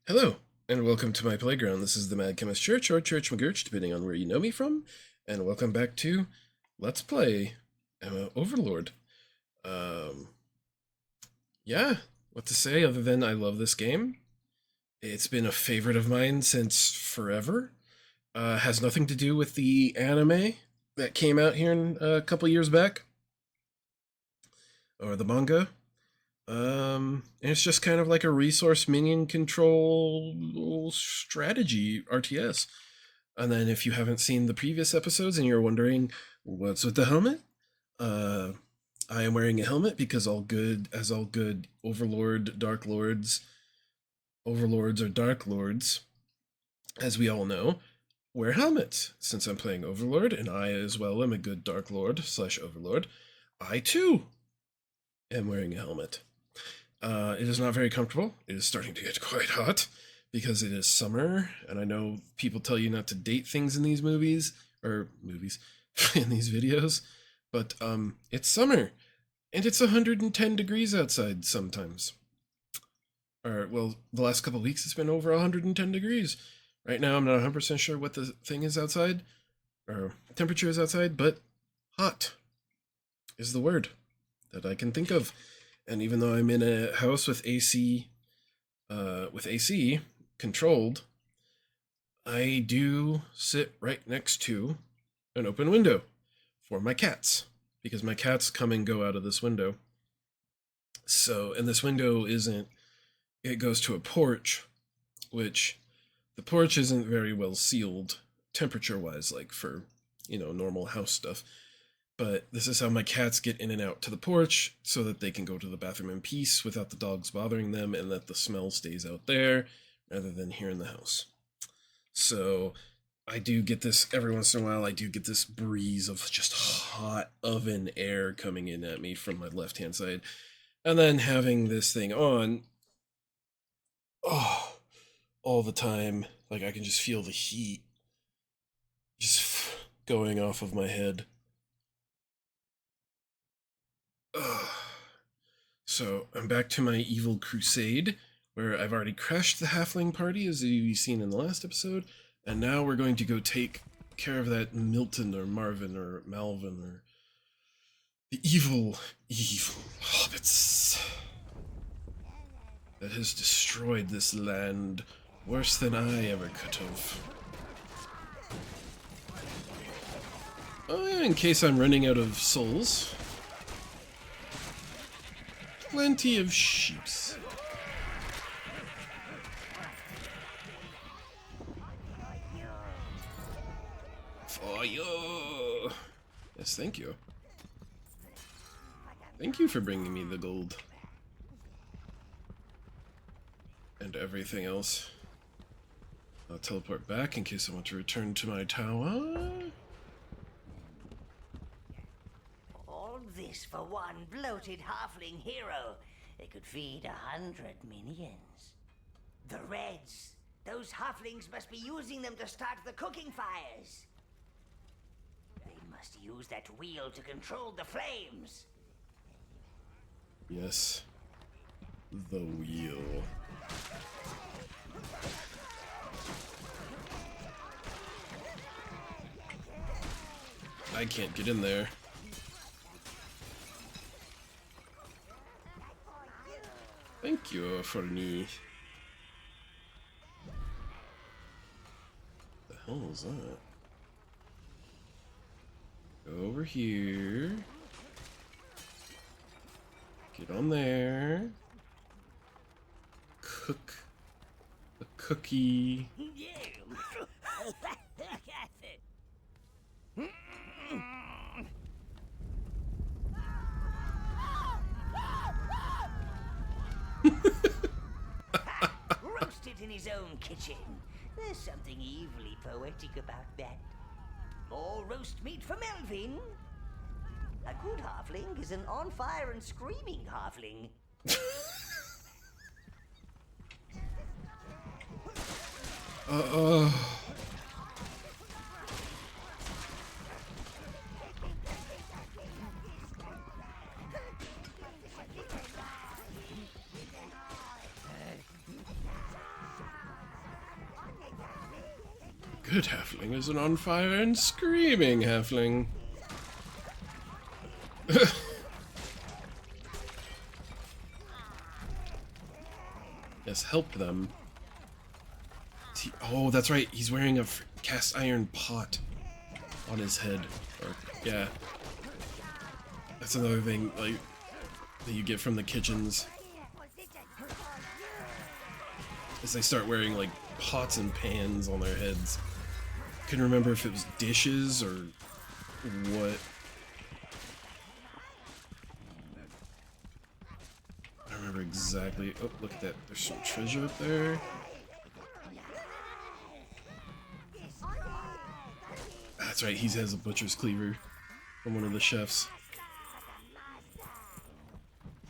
Hello, and welcome to my playground. This is the Mad Chemist Church, or Church McGurch, depending on where you know me from. And welcome back to Let's Play Overlord. Um, yeah, what to say other than I love this game. It's been a favorite of mine since forever. Has nothing to do with the anime that came out here a couple years back, or the manga. And it's just kind of like a resource minion control strategy RTS. And then if you haven't seen the previous episodes and you're wondering what's with the helmet, uh, I am wearing a helmet because all good overlords or dark lords, as we all know, wear helmets. Since I'm playing Overlord and I as well am a good dark lord slash overlord, I too am wearing a helmet. It is not very comfortable. It is starting to get quite hot because it is summer, and I know people tell you not to date things in these movies, in these videos, but it's summer, and it's 110 degrees outside sometimes. Or, well, the last couple of weeks it's been over 110 degrees. Right now I'm not 100% sure what the thing is outside, or temperature is outside, but hot is the word that I can think of. And even though I'm in a house with AC controlled, I do sit right next to an open window for my cats, because my cats come and go out of this window. So, and this window it goes to a porch, which the porch isn't very well sealed temperature wise, like for, normal house stuff. But this is how my cats get in and out to the porch so that they can go to the bathroom in peace without the dogs bothering them, and that the smell stays out there rather than here in the house. So I do get this every once in a while. I do get this breeze of just hot oven air coming in at me from my left hand side. And then having this thing on, oh, all the time, like I can just feel the heat just going off of my head. Ugh. So I'm back to my evil crusade, where I've already crashed the halfling party, as you've seen in the last episode, and now we're going to go take care of that Milton or Marvin or Malvin or the evil hobbits that has destroyed this land worse than I ever could have. Oh yeah, in case I'm running out of souls. Plenty of sheeps. For you. Yes, thank you. Thank you for bringing me the gold. And everything else. I'll teleport back in case I want to return to my tower. All this for one bloated halfling hero. They could feed 100 minions. The Reds. Those halflings must be using them to start the cooking fires. They must use that wheel to control the flames. Yes. The wheel. I can't get in there. Thank you for me. The hell is that? Go over here. Get on there. Cook a cookie. Roasted in his own kitchen. There's something evilly poetic about that. More roast meat for Melvin. A good halfling is an on fire and screaming halfling. Uh. good halfling is an on fire and screaming halfling. Yes, help them. Oh, that's right. He's wearing a cast iron pot on his head. Or, yeah. That's another thing, like, that you get from the kitchens. Is they start wearing, like, pots and pans on their heads. Couldn't remember if it was dishes or what. I don't remember exactly. Oh, look at that. There's some treasure up there. That's right, he has a butcher's cleaver from one of the chefs.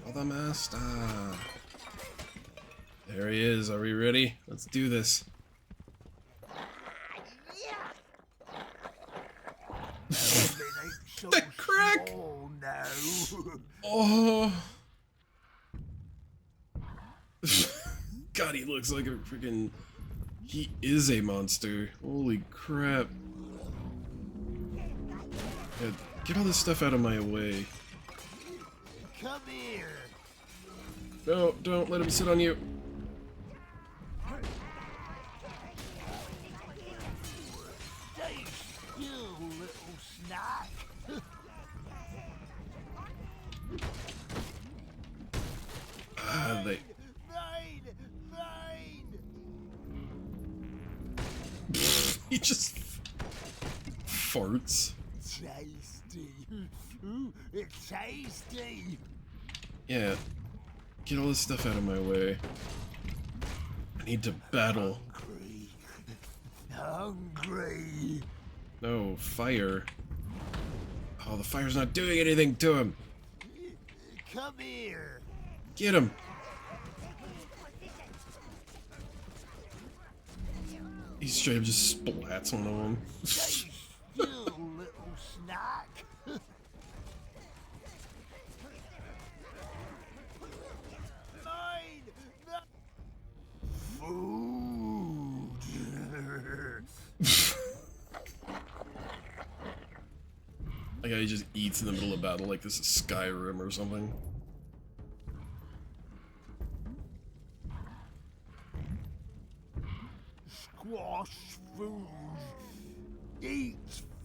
Oh, the master. There he is. Are we ready? Let's do this. The crack! Oh. God, he looks like a freaking... He is a monster. Holy crap. Yeah, get all this stuff out of my way. Come here. No, don't let him sit on you. Stay still, little snack. They... Mine! he just... farts. Tasty. Ooh, it's tasty. Yeah. Get all this stuff out of my way. I need to battle. Hungry. No, fire. Oh, the fire's not doing anything to him. Come here. Get him. He straight up just splats one of them. Stay still, little snack. Mine. Food. Like how he just eats in the middle of battle like this is Skyrim or something. Squash food. Eat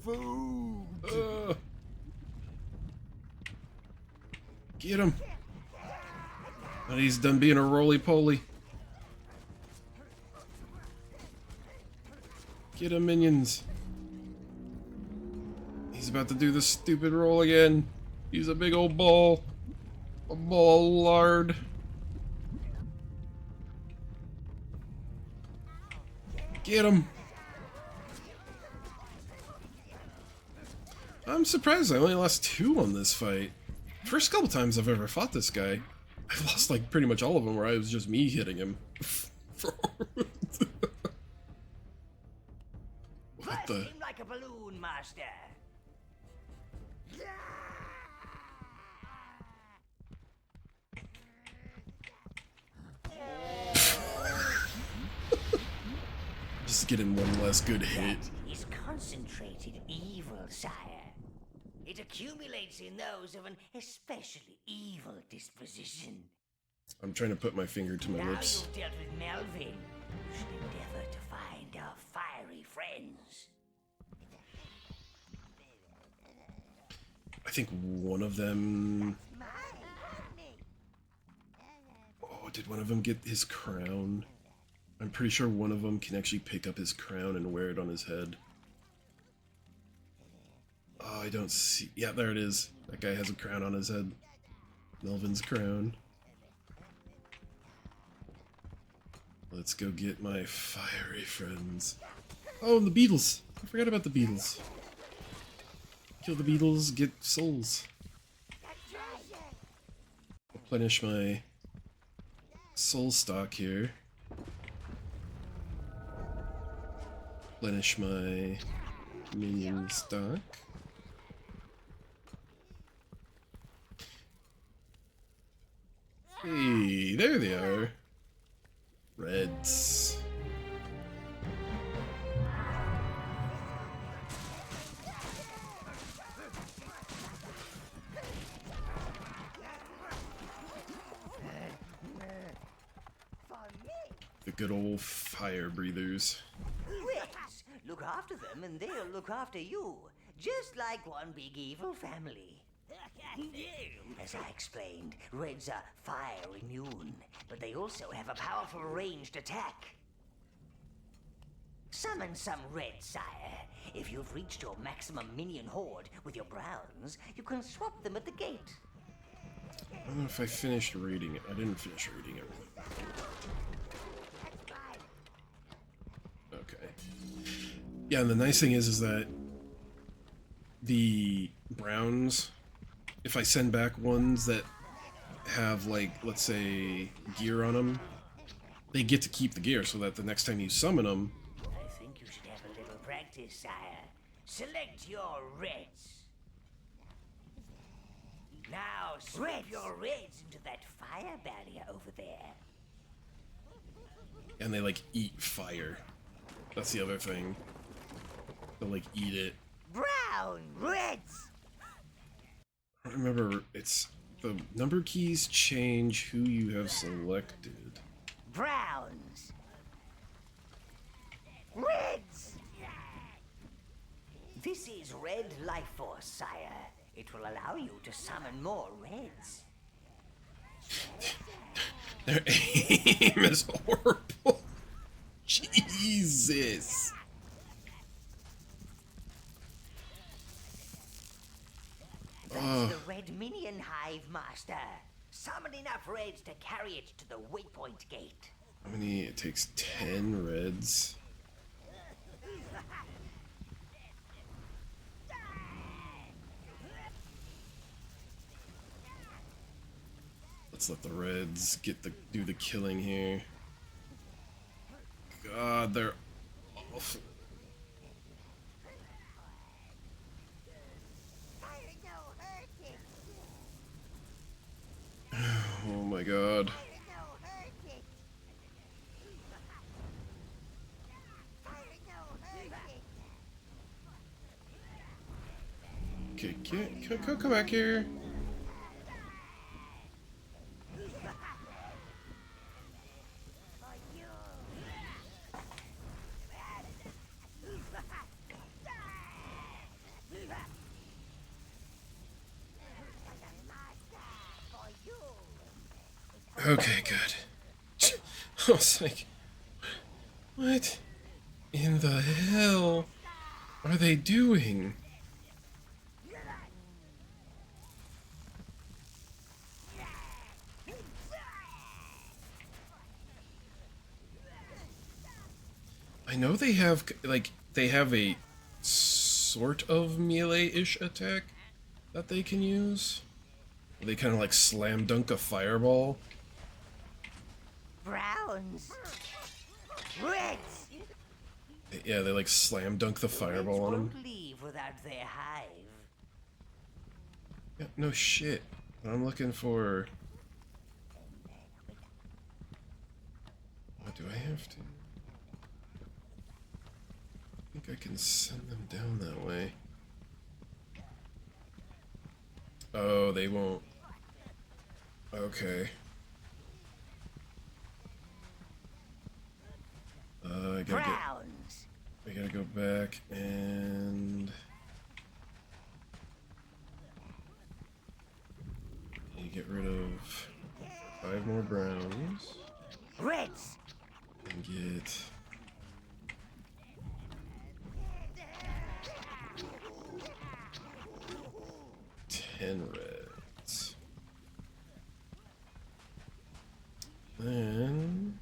food. Get him. And he's done being a roly-poly. Get him, minions. He's about to do the stupid roll again. He's a big old ball. A ball of lard. Get him. I'm surprised I only lost 2 on this fight. First couple times I've ever fought this guy, I've lost like pretty much all of them where it was just me hitting him. What the? Him like a balloon, master. Just getting one less good hit. That is concentrated evil, sire. It accumulates in those of an especially evil disposition. I'm trying to put my finger to my Now lips. you've dealt with Melvin. You should endeavor to find our fiery friends. I think one of them... Oh, did one of them get his crown? I'm pretty sure one of them can actually pick up his crown and wear it on his head. Oh, I don't see... Yeah, there it is. That guy has a crown on his head. Melvin's crown. Let's go get my fiery friends. Oh, and the beetles! I forgot about the beetles. Kill the beetles, get souls. Replenish my soul stock here. Replenish my minion stock. Hey, there they are. good old fire breathers. Reds, look after them and they'll look after you. Just like one big evil family. As I explained, Reds are fire immune, but they also have a powerful ranged attack. Summon some Reds, sire. If you've reached your maximum minion horde with your Browns, you can swap them at the gate. I don't know if I finished reading it. I didn't finish reading it. Okay. Yeah, and the nice thing is that the Browns, if I send back ones that have, like, let's say, gear on them, they get to keep the gear so that the next time you summon them... I think you should have a little practice, sire. Select your Reds. Now, spread your Reds into that fire barrier over there. And they, like, eat fire. That's the other thing. They'll, like, eat it. Brown Reds! I don't remember, it's... The number keys change who you have selected. Browns. Reds! This is Red Life Force, sire. It will allow you to summon more Reds. Their aim is horrible. Jesus. That's the Red Minion Hive, Master. Summon enough Reds to carry it to the waypoint gate. How many? It takes 10 Reds. Let's let the Reds do the killing here. God, they're awful. Oh my god. Okay, come back here. Okay, good. I was like, what in the hell are they doing? I know they have, like, they have a sort of melee-ish attack that they can use. They kind of like slam dunk a fireball. Browns. Reds. Yeah, they like slam dunk the fireball on them. Won't leave without their hive. Yeah, no shit. I'm looking for... What do I have to? I think I can send them down that way. Oh, they won't. Okay. I gotta go back and get rid of 5 more browns. Reds. And get 10 reds. Then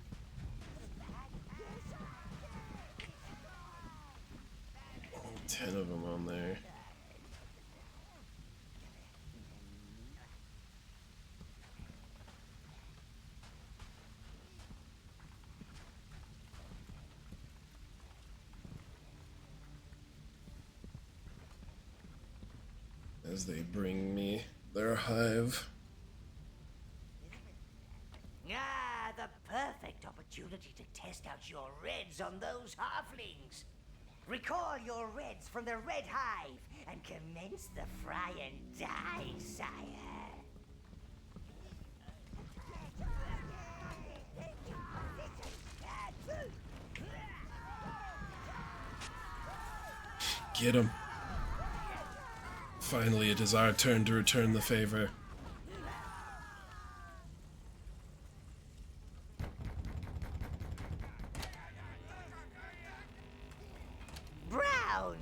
10 of them on there. As they bring me their hive. Ah, the perfect opportunity to test out your Reds on those halflings. Recall your Reds from the Red Hive and commence the fry and die, sire. Get him. Finally, it is our turn to return the favor. Browns!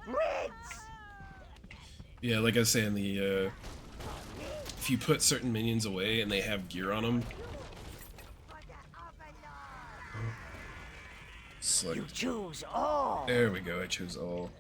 Reds! Yeah, like I was saying, if you put certain minions away and they have gear on them, select. You choose all! There we go. I chose all.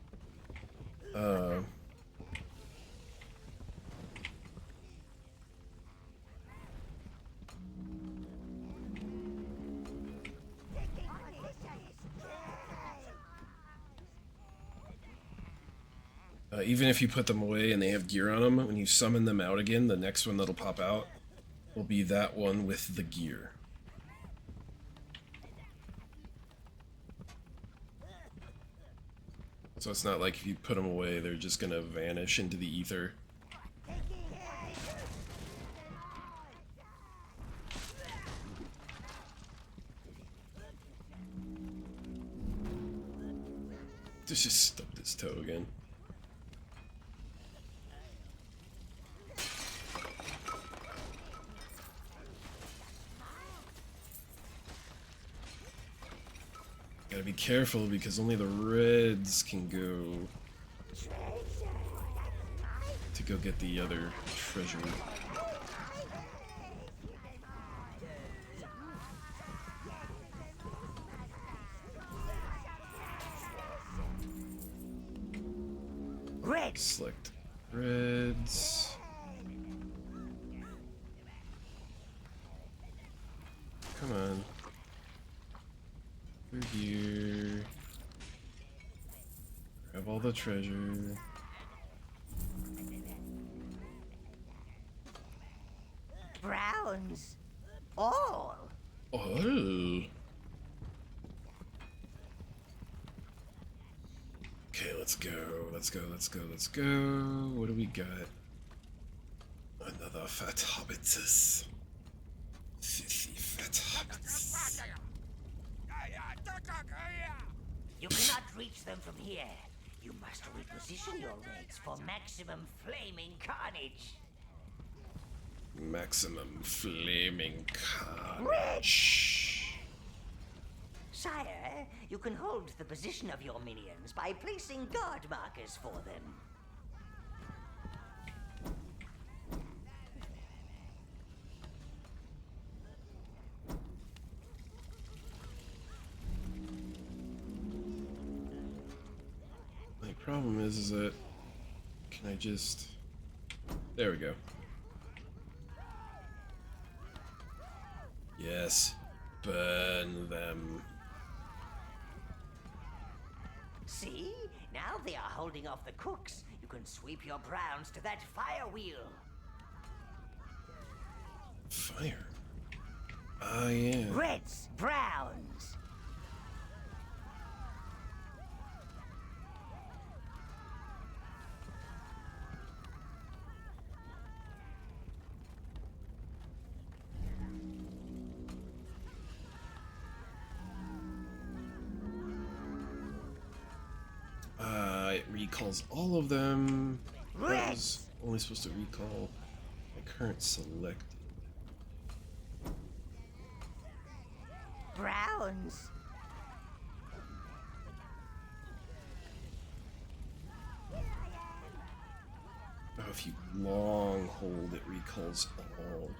Even if you put them away and they have gear on them, when you summon them out again, the next one that'll pop out will be that one with the gear. So it's not like if you put them away, they're just gonna vanish into the ether. Just stubbed his toe again. Gotta be careful because only the reds can go to go get the other treasure. Reds! Select reds. Come on. Through here. Grab all the treasure. Browns! All! Oh. Okay, let's go. Let's go. Let's go. Let's go. What do we got? Another fat hobbitus. 50 fat hobbits. You cannot reach them from here. You must reposition your raids for maximum flaming carnage. Maximum flaming carnage. Sire, you can hold the position of your minions by placing guard markers for them. My problem is that can I just there we go. Yes. Burn them. See? Now they are holding off the cooks. You can sweep your browns to that fire wheel. Fire. Ah, yeah. Reds, browns. It recalls all of them. That was Reds. only supposed to recall my current selected. Browns. Oh, if you long hold, it recalls all.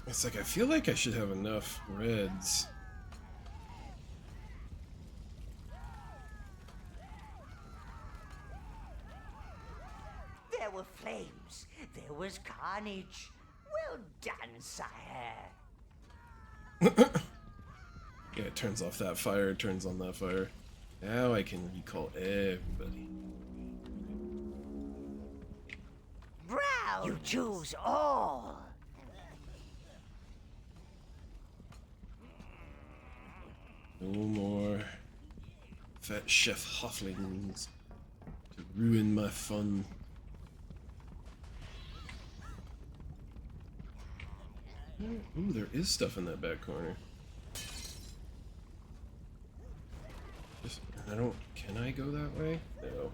It's like I feel like I should have enough reds. There were flames. There was carnage. Well done, sire. Yeah, it turns off that fire, it turns on that fire. Now I can recall everybody. Brown. You choose all. No more fat chef hofflings to ruin my fun. Ooh, there is stuff in that back corner. I don't... Can I go that way? No.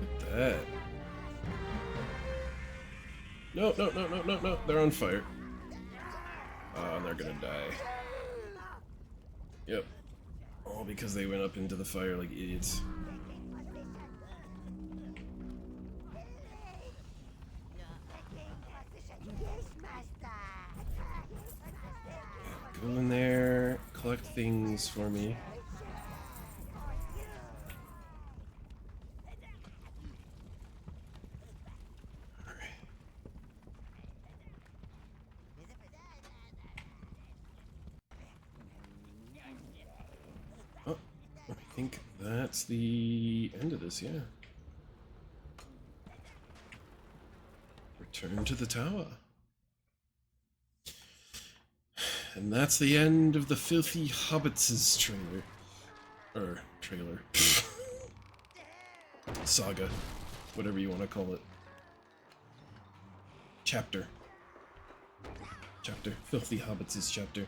Look at that. No, no, no, no, no, no. They're on fire. They're gonna die. Yep. All because they went up into the fire like idiots. Go in there, collect things for me. Oh, I think that's the end of this, yeah. Return to the tower. And that's the end of the Filthy Hobbits' trailer. Trailer. Saga. Whatever you want to call it. Chapter. Filthy Hobbits' chapter.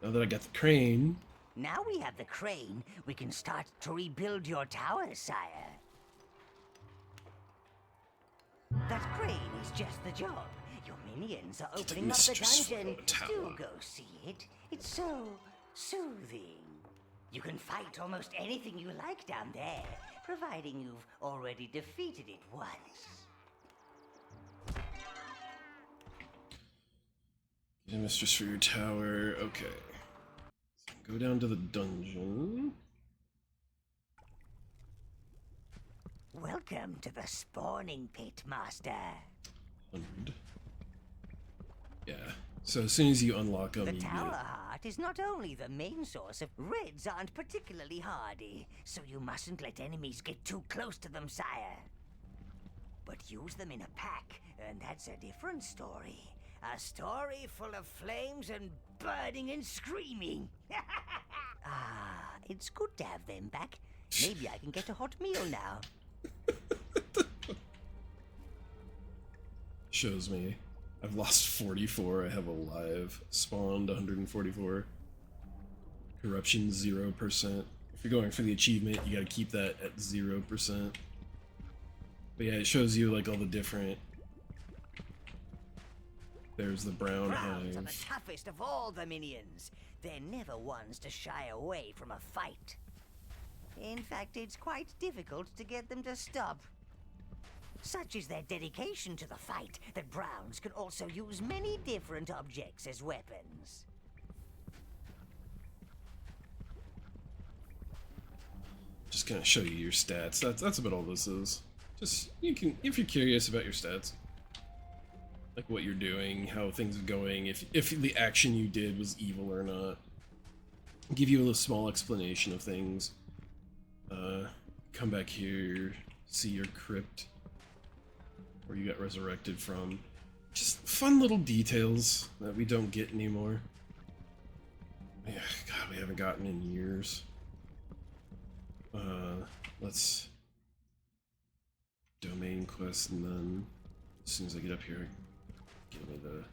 Now that I got the crane... Now we have the crane, we can start to rebuild your tower, sire. That crane is just the job. Your minions are opening up the dungeon. Do go see it. It's so soothing. You can fight almost anything you like down there, providing you've already defeated it once. Get a mistress for your tower. Okay. Go down to the dungeon. Welcome to the spawning pit, Master. 100. Yeah. So as soon as you unlock them, The you tower get... heart is not only the main source of... Reds aren't particularly hardy, so you mustn't let enemies get too close to them, sire. But use them in a pack, and that's a different story. A story full of flames and burning and screaming. It's good to have them back. Maybe I can get a hot meal now. Shows me. I've lost 44. I have alive. Spawned 144. Corruption 0%. If you're going for the achievement, you gotta keep that at 0%. But yeah, it shows you like all the different... There's the brown Browns are the hive. toughest of all the minions. They're never ones to shy away from a fight. In fact, it's quite difficult to get them to stop. Such is their dedication to the fight that Browns can also use many different objects as weapons. Just gonna show you your stats. That's about all this is. Just, you can, if you're curious about your stats. Like what you're doing, how things are going, if the action you did was evil or not. Give you a little small explanation of things. Come back here, see your crypt, where you got resurrected from. Just fun little details that we don't get anymore. Yeah, God, we haven't gotten in years. Let's domain quest, and then as soon as I get up here, give me the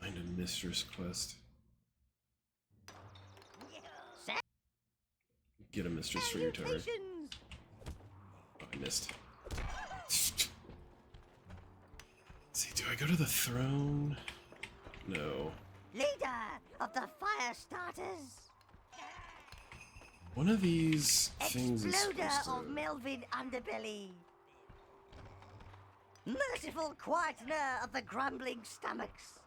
find a mistress quest. Get a mistress for your tower. Oh, I missed. Let's see, do I go to the throne? No. Leader of the fire starters. One of these things is Exploder supposed of to... Melvin Underbelly. Merciful quietener of the grumbling stomachs.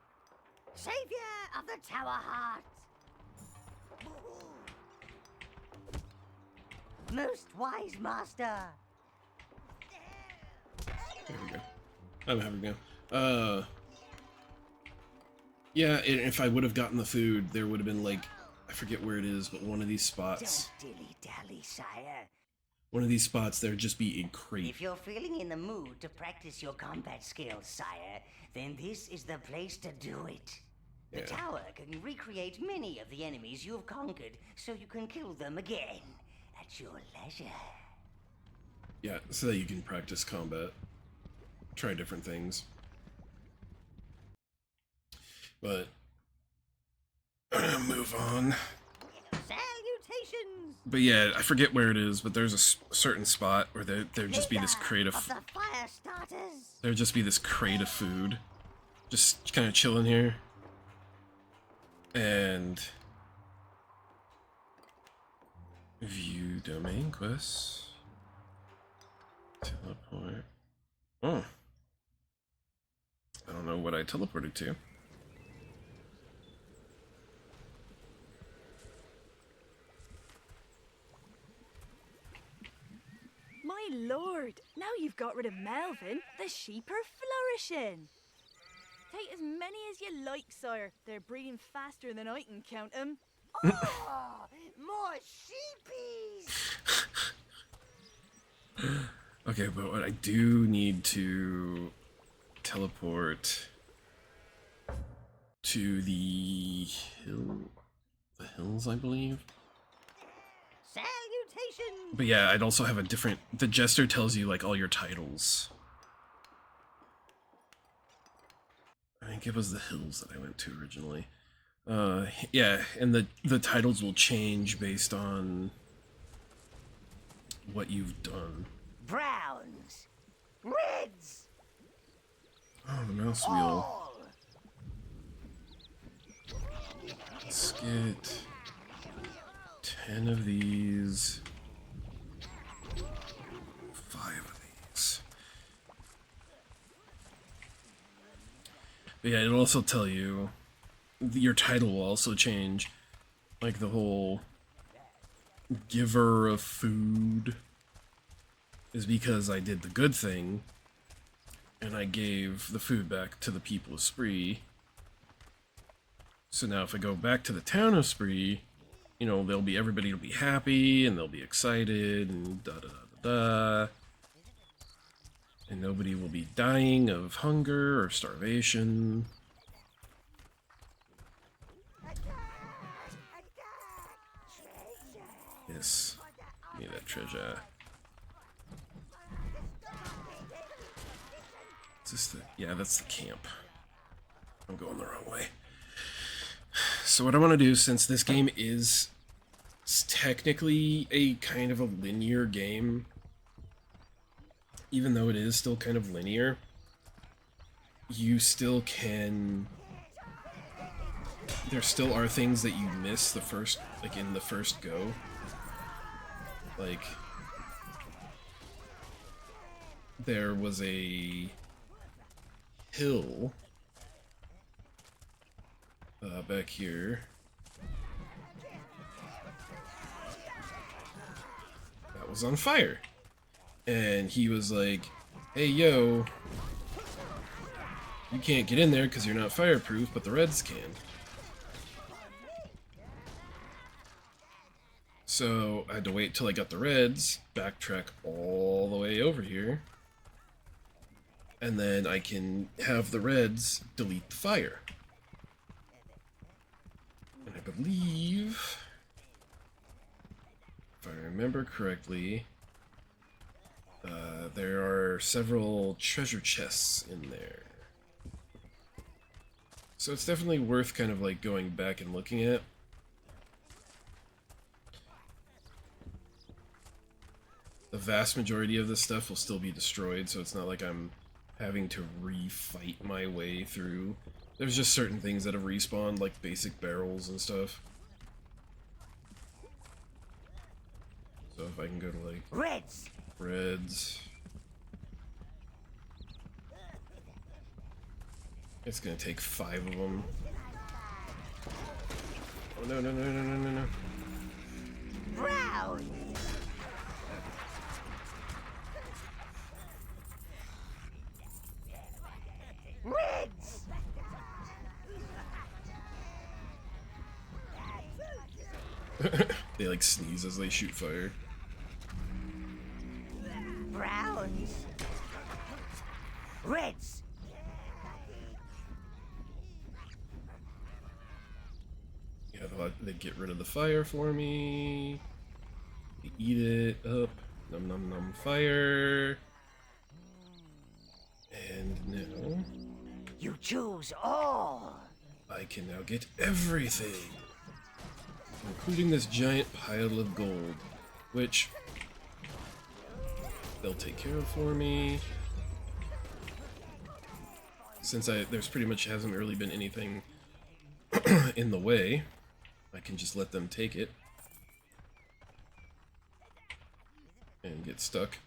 Savior of the tower heart. Most wise master. There we go. I'm having a go. Yeah, if I would have gotten the food, there would have been like, I forget where it is, but one of these spots. Don't dilly-dally, sire. One of these spots, there'd just be a crate. If you're feeling in the mood to practice your combat skills, sire, then this is the place to do it. The Yeah. tower can recreate many of the enemies you have conquered, so you can kill them again at your leisure. Yeah, so that you can practice combat. Try different things. But move on. Salutations! But yeah, I forget where it is, but there's a certain spot where there'd just be this Leader crate of of the fire starters. there'd just be this crate of food, just kind of chilling here, and view domain quests. Teleport. Oh, I don't know what I teleported to. My lord, now you've got rid of Melvin, the sheep are flourishing. Take as many as you like, sire. They're breeding faster than I can count them. Oh, more sheepies! Okay, but what I do need to teleport to the hills, I believe. Salutations! But yeah, I'd also have a different. The Jester tells you like all your titles. I think it was the hills that I went to originally. Yeah, and the titles will change based on what you've done. Browns, reds, Oh, the mouse wheel. all. Let's get 10 of these. 5 of these. But yeah, it'll also tell you your title will also change. Like the whole giver of food is because I did the good thing and I gave the food back to the people of Spree. So now if I go back to the town of Spree, you know, everybody will be happy and they'll be excited and da da da da. And nobody will be dying of hunger or starvation. Yes, give me that treasure. Is this the... Yeah, that's the camp. I'm going the wrong way. So what I want to do, since this game is technically a kind of a linear game, even though it is still kind of linear, you still can... There still are things that you miss in the first go. Like, there was a hill back here that was on fire. And he was like, hey, yo, you can't get in there because you're not fireproof, but the Reds can. So I had to wait till I got the Reds, backtrack all the way over here, and then I can have the Reds delete the fire. And I believe, if I remember correctly, there are several treasure chests in there. So it's definitely worth kind of like going back and looking at. The vast majority of this stuff will still be destroyed, so it's not like I'm having to refight my way through. There's just certain things that have respawned, like basic barrels and stuff. So if I can go to like Reds. It's gonna take 5 of them. Oh no, no, no, no, no, no, no. Brown. Reds. They like sneeze as they shoot fire. Browns. Reds. they get rid of the fire for me. They eat it up. Num num num fire. And now You choose all. I can now get everything, including this giant pile of gold, which they'll take care of for me. Since there's pretty much hasn't really been anything in the way, I can just let them take it and get stuck.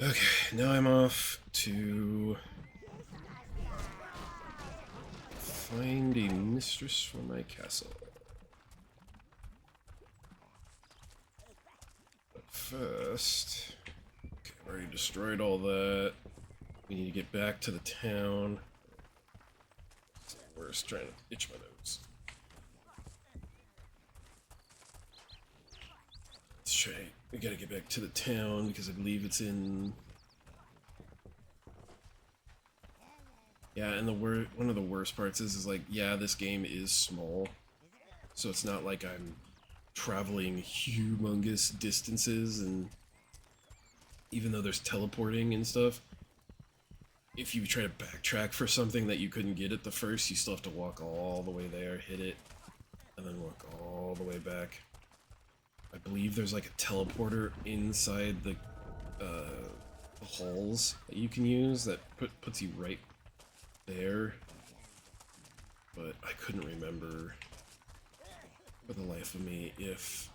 Okay, now I'm off to find a mistress for my castle. But first, okay, I've already destroyed all that. We need to get back to the town. It's the worst, trying to itch my nose. Let's try. We gotta get back to the town because I believe it's in. Yeah, and one of the worst parts is like, yeah, this game is small, so it's not like I'm traveling humongous distances, and even though there's teleporting and stuff, if you try to backtrack for something that you couldn't get at the first, you still have to walk all the way there, hit it, and then walk all the way back. I believe there's like a teleporter inside the halls that you can use that puts you right there, but I couldn't remember for the life of me if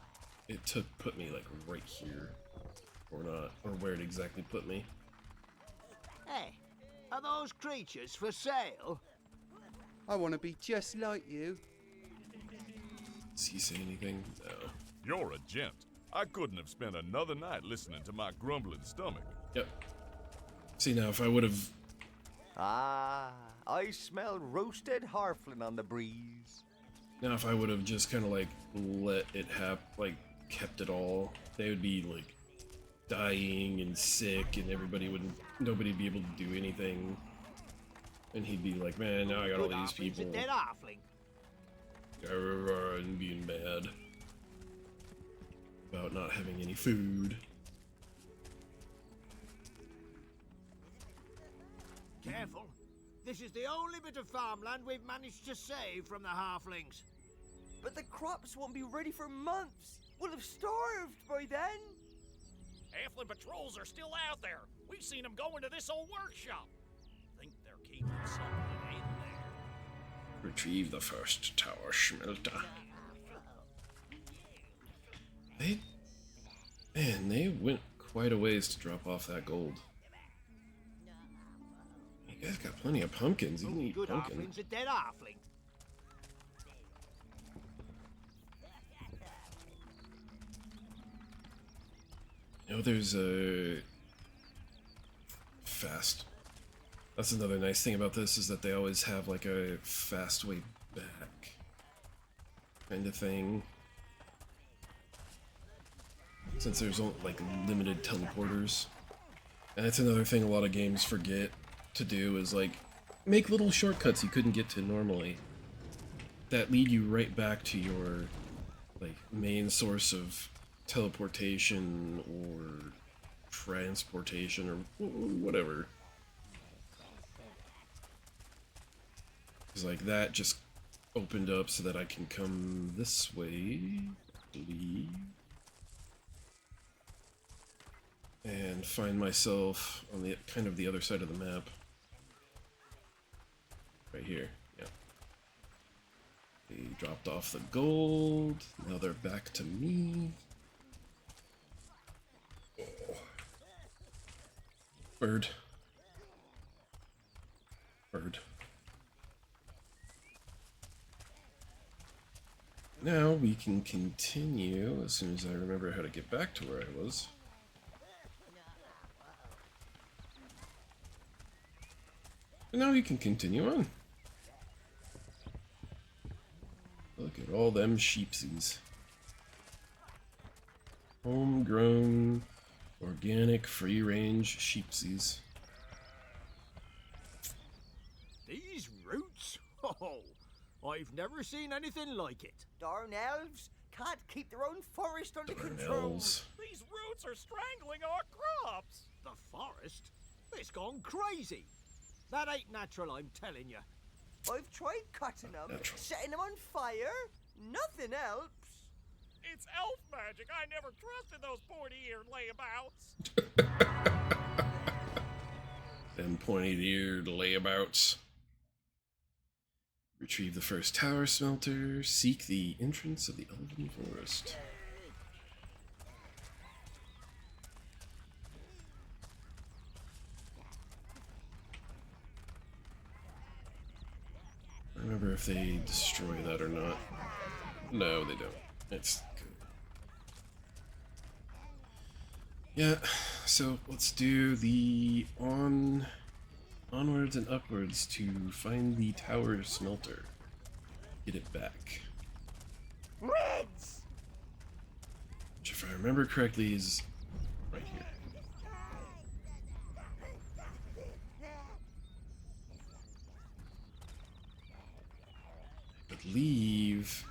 it put me like right here or not, or where it exactly put me. Hey, are those creatures for sale? I want to be just like you. Does he say anything? No. You're a gent. I couldn't have spent another night listening to my grumbling stomach. Yep. See, now if I would have. Ah, I smell roasted harflin on the breeze. Now if I would have just kind of like let it like kept it all, they would be like dying and sick, and nobody'd be able to do anything, and he'd be like, man, now I got all these people. A dead halfling. And being mad about not having any food. Careful. This is the only bit of farmland we've managed to save from the halflings. But the crops won't be ready for months. We'll have starved by then. Halfling patrols are still out there. We've seen them go into this old workshop. Think they're keeping something in there. Retrieve the first tower smelter. They went quite a ways to drop off that gold. You guys got plenty of pumpkins. You can eat Good pumpkin. halfling's a dead halfling. You know, there's a fast. That's another nice thing about this, is that they always have like a fast way back kind of thing. Since there's only like limited teleporters. And that's another thing a lot of games forget to do, is like make little shortcuts you couldn't get to normally that lead you right back to your like main source of teleportation or transportation or whatever. Because like that just opened up so that I can come this way, I believe, and find myself on the kind of the other side of the map. Right here, yeah. They dropped off the gold, now they're back to me. Oh. Bird. Bird. Now we can continue as soon as I remember how to get back to where I was. And now we can continue on. Look at all them sheepsies. Homegrown, organic, free-range sheepsies. Oh, I've never seen anything like it. Darn elves can't keep their own forest under Darn control. elves. These roots are strangling our crops. The forest? It's gone crazy. That ain't natural, I'm telling you. I've tried cutting them, Natural. setting them on fire. Nothing helps. It's elf magic. I never trusted those pointy-eared layabouts. Them pointy-eared layabouts. Retrieve the first tower smelter. Seek the entrance of the Elven Forest. I don't remember if they destroy that or not. No, they don't. It's good. Yeah, so let's do the onwards and upwards to find the tower smelter. Get it back. Reds! Which, if I remember correctly, is right here. I believe.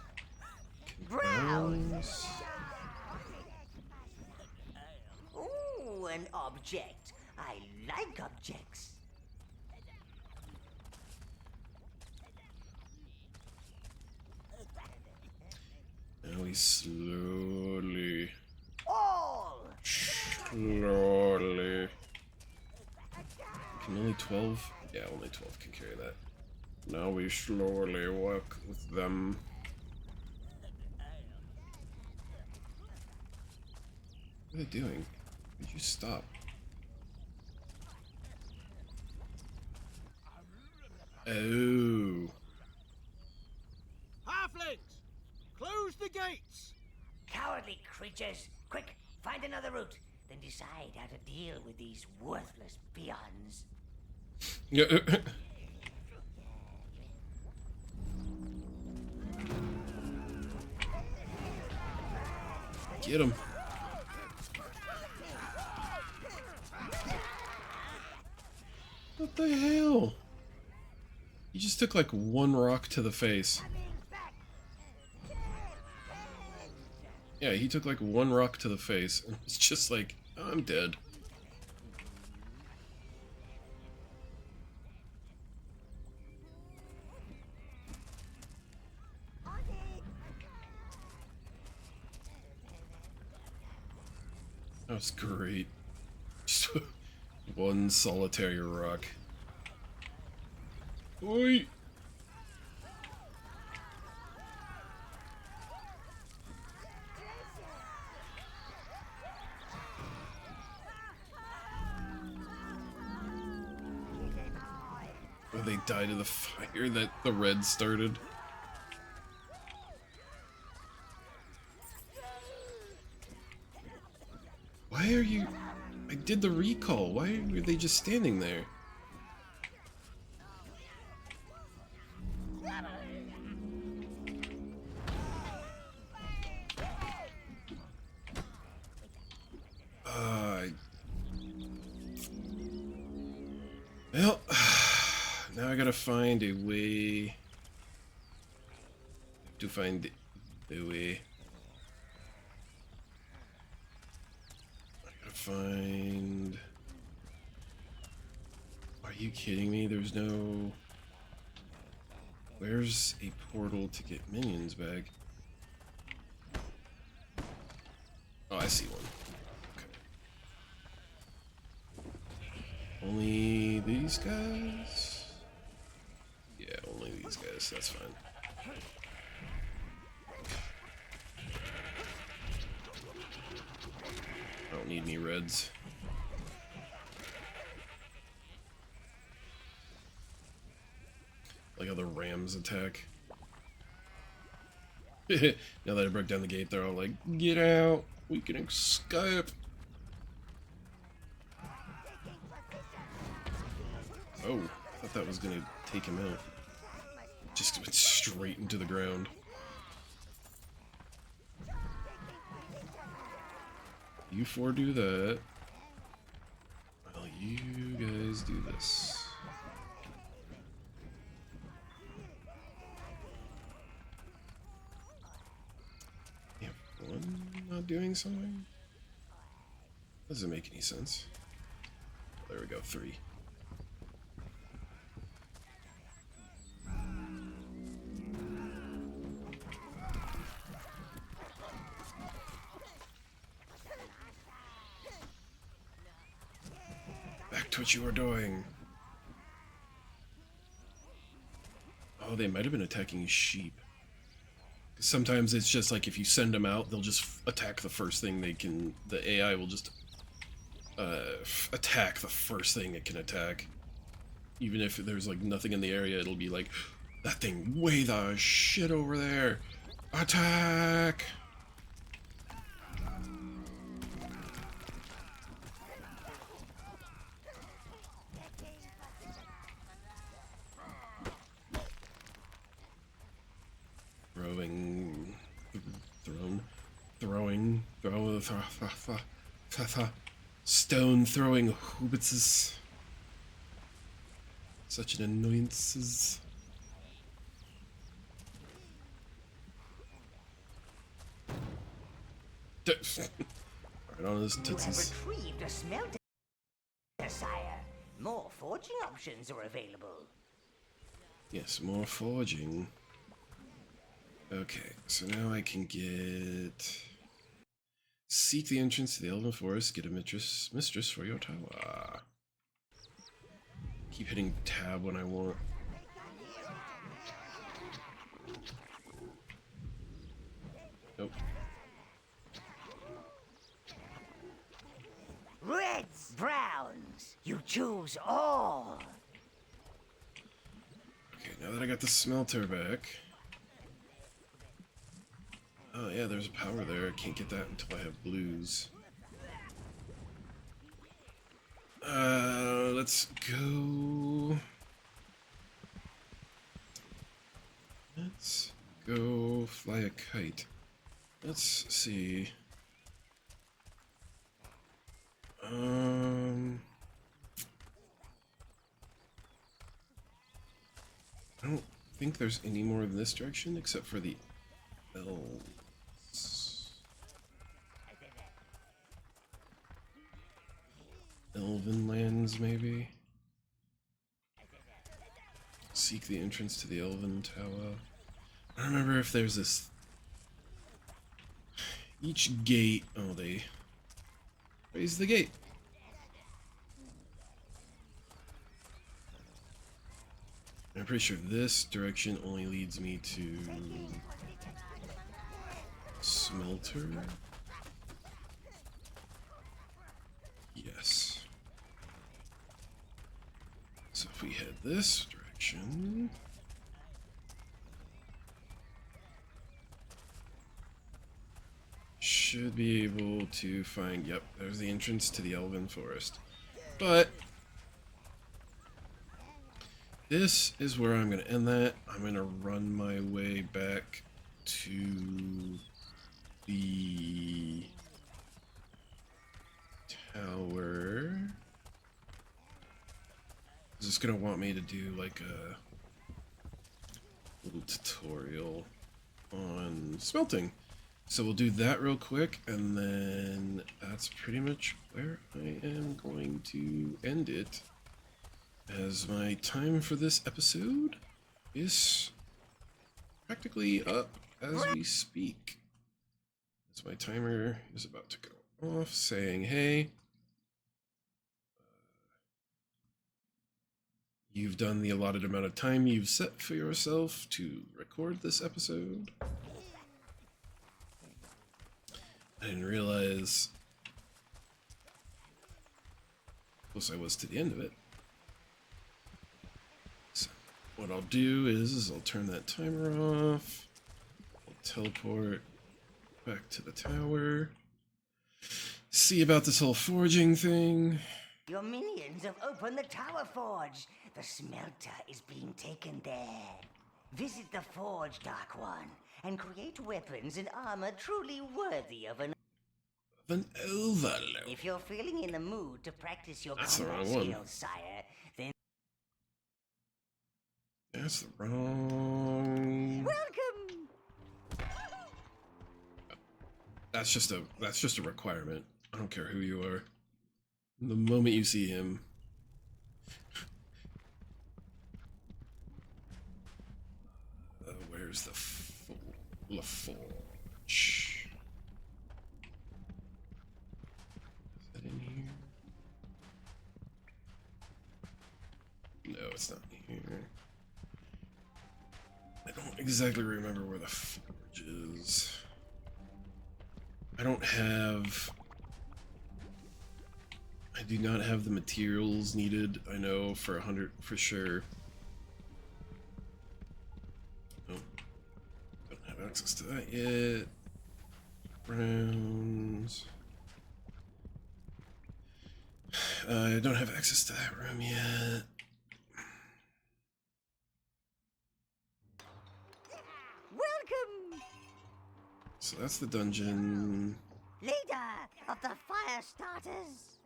Browns. Ooh, an object. I like objects. Now we slowly. All. Slowly. Can only 12? Yeah, only 12 can carry that. Now we slowly walk with them. What are they doing? Did you stop? Oh. Halflings! Close the gates! Cowardly creatures. Quick, find another route. Then decide how to deal with these worthless peons. Yeah. Get him. What the hell? He just took like one rock to the face. Yeah, he took like one rock to the face, and it's just like, I'm dead. That was great. Just one solitary rock. Oi! Oh, they died of the fire that the red started. Why are you... I did the recall. Why were they just standing there? Well, now I gotta find a way to find the way. I gotta find... Are you kidding me? There's no... Where's a portal to get minions back? Oh, I see one. Only these guys? Yeah, only these guys, that's fine. I don't need any reds. Like how the rams attack. Now that I broke down the gate, they're all like, get out, we can escape. Oh, I thought that was gonna take him out. Just went straight into the ground. You four do that. While you guys do this. not doing something? Doesn't make any sense. There we go, 3. Back to what you were doing. Oh, they might have been attacking sheep. Sometimes it's just like if you send them out, they'll just attack the first thing they can. The AI will just attack the first thing it can attack. Even if there's like nothing in the area, it'll be like, that thing way the shit over there. Attack! Stone throwing hobbitses. Such an annoyances. Right on his You have tootsies. retrieved a smelter, sire. More forging options are available. Yes, more forging. Okay, so now I can get... Seek the entrance to the Elven Forest, get a mistress for your tower. Keep hitting tab when I want. Nope. Reds, browns, you choose all. Okay, now that I got the smelter back... Oh yeah, there's a power there. I can't get that until I have blues. Let's go... Let's go fly a kite. Let's see... I don't think there's any more in this direction except for the elves. Elven lands, maybe? Seek the entrance to the Elven Tower. I don't remember if there's this... Each gate... Oh, they... Raise the gate. I'm pretty sure this direction only leads me to smelter. Yes. So if we head this direction, should be able to find, yep, there's the entrance to the Elven Forest. But this is where I'm going to end that. I'm going to run my way back to the tower. Is this going to want me to do like a little tutorial on smelting? So we'll do that real quick, and then that's pretty much where I am going to end it, as my time for this episode is practically up as we speak. As my timer is about to go off, saying, hey, you've done the allotted amount of time you've set for yourself to record this episode. I didn't realize how close I was to the end of it. So what I'll do is I'll turn that timer off. I'll teleport back to the tower. See about this whole forging thing. Your minions have opened the tower forge. The smelter is being taken there. Visit the forge, Dark One, and create weapons and armor truly worthy of an Overlord. If you're feeling in the mood to practice your That's the combat wrong one. skills, sire, then That's the wrong... welcome. That's just a requirement. I don't care who you are. The moment you see him. Where's the LaForge? Is that in here? No, it's not in here. I don't exactly remember where the forge is. I do not have the materials needed, I know, for 100 for sure. Oh, don't have access to that yet. Rounds. I don't have access to that room yet. Welcome, So that's the dungeon. leader of the fire starters,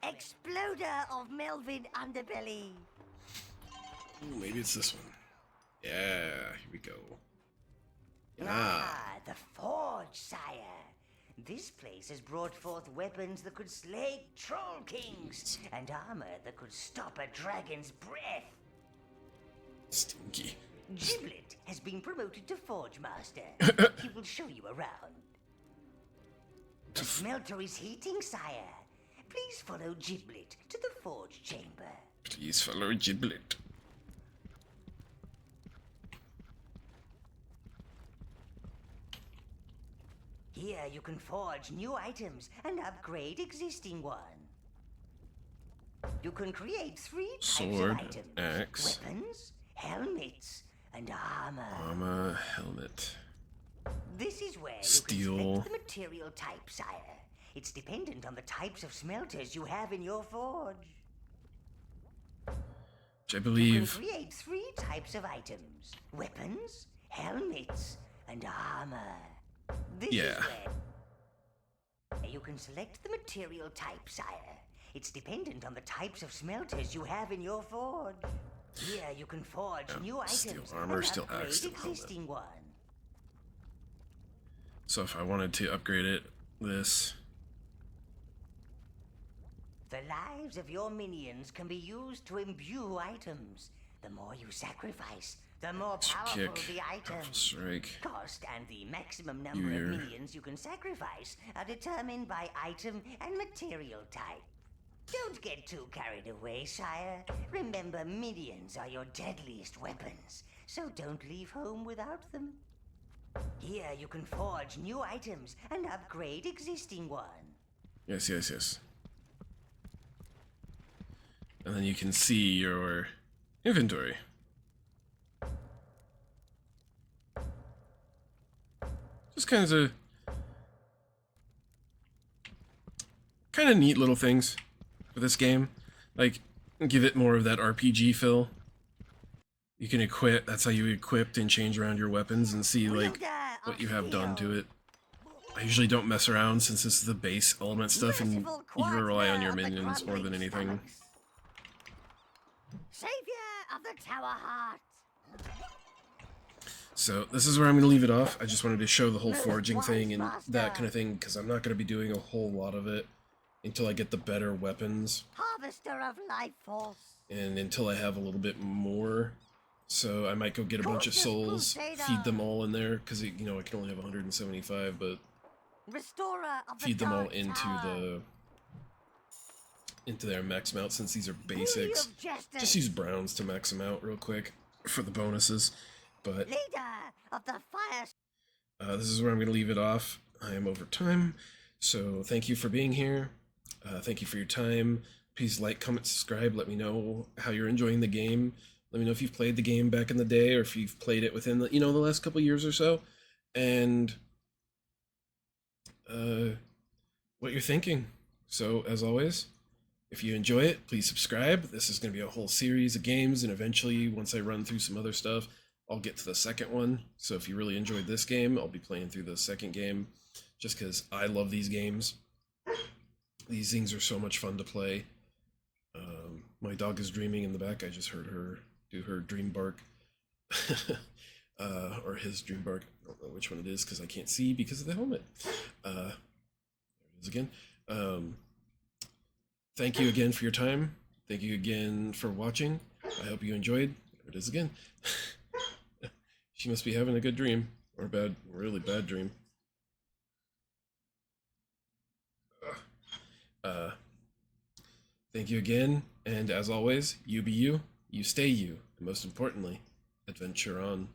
exploder of Melvin Underbelly. Ooh, maybe it's this one. Yeah, here we go. Ah, the Forge, sire. This place has brought forth weapons that could slay troll kings and armor that could stop a dragon's breath. Stinky. Giblet has been promoted to Forge Master. He will show you around. The smelter is heating, sire. Please follow Giblet to the Forge chamber. Please follow Giblet. Here you can forge new items and upgrade existing ones. You can create 3 types Sword, of items. axe. Weapons, helmets, and armor. Armor, helmet. This is where you Steel. can select the material type, sire. It's dependent on the types of smelters you have in your forge. Which I You believe. can create 3 types of items. Weapons, helmets, and armor. This Yeah. is where you can select the material type, sire. It's dependent on the types of smelters you have in your forge. Here you can forge new steel items armor, and steel upgrade axe, steel helmet. existing one. So if I wanted to upgrade it, this. The lives of your minions can be used to imbue items. The more you sacrifice, the more powerful Kick, the powerful item. strike. Cost and the maximum number Here. of minions you can sacrifice are determined by item and material type. Don't get too carried away, sire. Remember, minions are your deadliest weapons, so don't leave home without them. Here you can forge new items and upgrade existing one. Yes, yes, yes. And then you can see your inventory. Just kind of neat little things for this game. Like, give it more of that RPG feel. You can equip, that's how you equip and change around your weapons and see, like, what you have done to it. I usually don't mess around since this is the base element stuff and you rely on your minions more than anything. Savior of the Tower Heart. So this is where I'm going to leave it off. I just wanted to show the whole forging thing and that kind of thing because I'm not going to be doing a whole lot of it until I get the better weapons Harvester of Life Force. and until I have a little bit more. So I might go get a bunch of souls, feed them all in there because, you know, I can only have 175, but Restorer of the feed them all Dark into Tower. into their max them out since these are basics. Just use browns to max them out real quick for the bonuses. But Leader of the Fire. this is where I'm going to leave it off. I am over time, so thank you for being here. Thank you for your time. Please like, comment, subscribe. Let me know how you're enjoying the game. Let me know if you've played the game back in the day or if you've played it within the, the last couple years or so. And what you're thinking. So, as always, if you enjoy it, please subscribe. This is going to be a whole series of games, and eventually, once I run through some other stuff, I'll get to the second one. So if you really enjoyed this game, I'll be playing through the second game, just because I love these games. These things are so much fun to play. My dog is dreaming in the back. I just heard her do her dream bark. or his dream bark. I don't know which one it is because I can't see because of the helmet. There it is again. Thank you again for your time. Thank you again for watching. I hope you enjoyed. There it is again. She must be having a good dream, or a really bad dream. Thank you again, and as always, you be you, you stay you, and most importantly, adventure on.